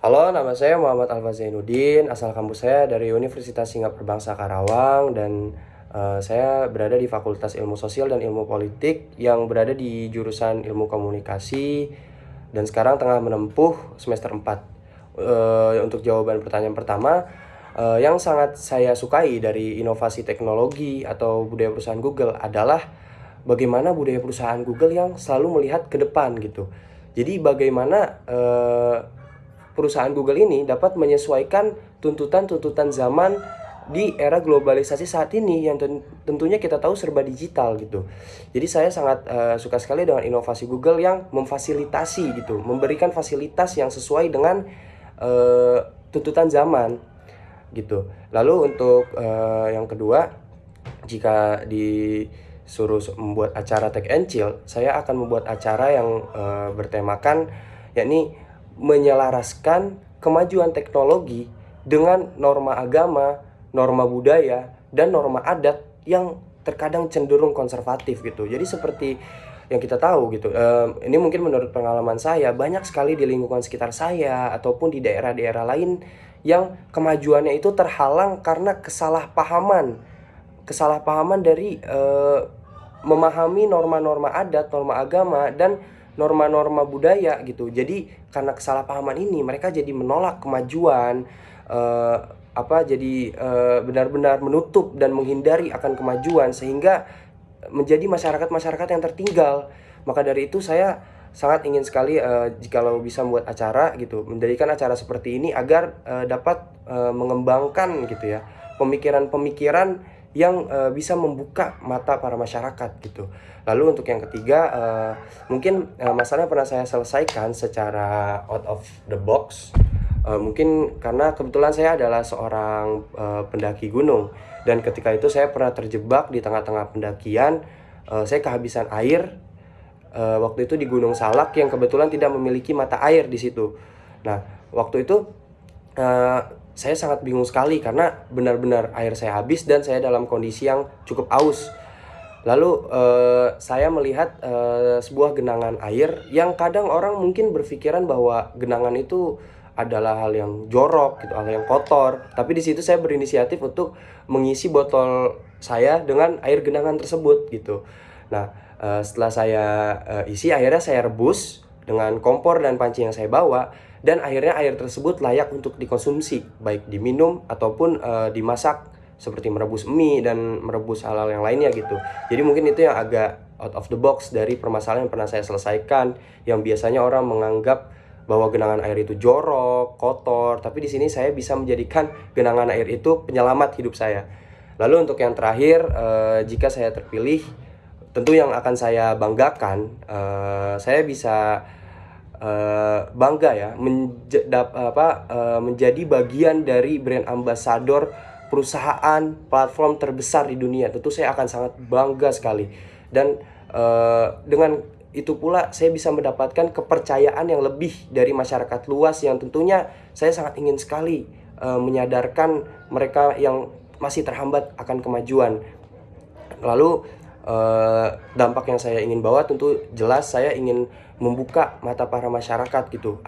Halo, nama saya Muhammad Alfa Zainuddin, asal kampus saya dari Universitas Singapura Bangsa Karawang dan saya berada di Fakultas Ilmu Sosial dan Ilmu Politik yang berada di jurusan Ilmu Komunikasi dan sekarang tengah menempuh semester 4. Untuk jawaban pertanyaan pertama, yang sangat saya sukai dari inovasi teknologi atau budaya perusahaan Google adalah bagaimana budaya perusahaan Google yang selalu melihat ke depan gitu. Jadi bagaimana perusahaan Google ini dapat menyesuaikan tuntutan-tuntutan zaman di era globalisasi saat ini yang tentunya kita tahu serba digital gitu. Jadi saya sangat suka sekali dengan inovasi Google yang memfasilitasi gitu, memberikan fasilitas yang sesuai dengan tuntutan zaman gitu. Lalu untuk yang kedua, jika disuruh membuat acara Tech and Chill, saya akan membuat acara yang bertemakan yakni menyelaraskan kemajuan teknologi dengan norma agama, norma budaya, dan norma adat yang terkadang cenderung konservatif gitu. Jadi seperti yang kita tahu gitu, ini mungkin menurut pengalaman saya, banyak sekali di lingkungan sekitar saya ataupun di daerah-daerah lain yang kemajuannya itu terhalang karena kesalahpahaman dari memahami norma-norma adat, norma agama, dan norma-norma budaya gitu. Jadi karena kesalahpahaman ini mereka jadi menolak kemajuan, benar-benar menutup dan menghindari akan kemajuan sehingga menjadi masyarakat-masyarakat yang tertinggal. Maka dari itu saya sangat ingin sekali jikalau bisa membuat acara gitu, mendirikan acara seperti ini agar dapat mengembangkan gitu ya pemikiran-pemikiran yang bisa membuka mata para masyarakat gitu. Lalu untuk yang ketiga, mungkin masalah yang pernah saya selesaikan secara out of the box, mungkin karena kebetulan saya adalah seorang pendaki gunung, dan ketika itu saya pernah terjebak di tengah-tengah pendakian. Saya kehabisan air waktu itu di Gunung Salak yang kebetulan tidak memiliki mata air di situ. Nah, waktu itu saya sangat bingung sekali karena benar-benar air saya habis dan saya dalam kondisi yang cukup aus. Lalu saya melihat sebuah genangan air yang kadang orang mungkin berpikiran bahwa genangan itu adalah hal yang jorok gitu, hal yang kotor. Tapi di situ saya berinisiatif untuk mengisi botol saya dengan air genangan tersebut gitu. Nah, setelah saya isi, akhirnya saya rebus dengan kompor dan panci yang saya bawa, dan akhirnya air tersebut layak untuk dikonsumsi, baik diminum ataupun dimasak seperti merebus mie dan merebus hal-hal yang lainnya gitu. Jadi mungkin itu yang agak out of the box dari permasalahan yang pernah saya selesaikan, yang biasanya orang menganggap bahwa genangan air itu jorok, kotor, tapi di sini saya bisa menjadikan genangan air itu penyelamat hidup saya. Lalu untuk yang terakhir, jika saya terpilih, tentu yang akan saya banggakan, saya bisa bangga ya menjadi bagian dari brand ambassador perusahaan platform terbesar di dunia. Tentu saya akan sangat bangga sekali, dan dengan itu pula saya bisa mendapatkan kepercayaan yang lebih dari masyarakat luas yang tentunya saya sangat ingin sekali menyadarkan mereka yang masih terhambat akan kemajuan. Lalu dampak yang saya ingin bawa tentu jelas saya ingin membuka mata para masyarakat gitu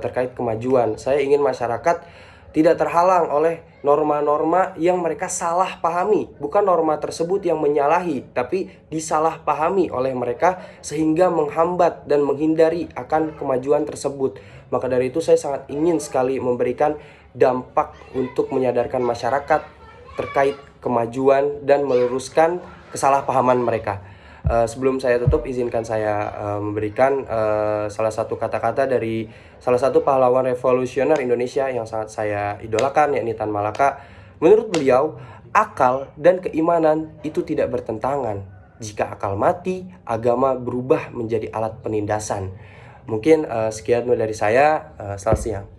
terkait kemajuan. Saya ingin masyarakat tidak terhalang oleh norma-norma yang mereka salah pahami. Bukan norma tersebut yang menyalahi, tapi disalah pahami oleh mereka sehingga menghambat dan menghindari akan kemajuan tersebut. Maka dari itu saya sangat ingin sekali memberikan dampak untuk menyadarkan masyarakat terkait kemajuan dan meluruskan kesalahpahaman mereka. Sebelum saya tutup, izinkan saya memberikan salah satu kata-kata dari salah satu pahlawan revolusioner Indonesia yang sangat saya idolakan, yakni Tan Malaka. Menurut beliau, akal dan keimanan itu tidak bertentangan. Jika akal mati, agama berubah menjadi alat penindasan. Mungkin sekian dari saya. Selamat siang.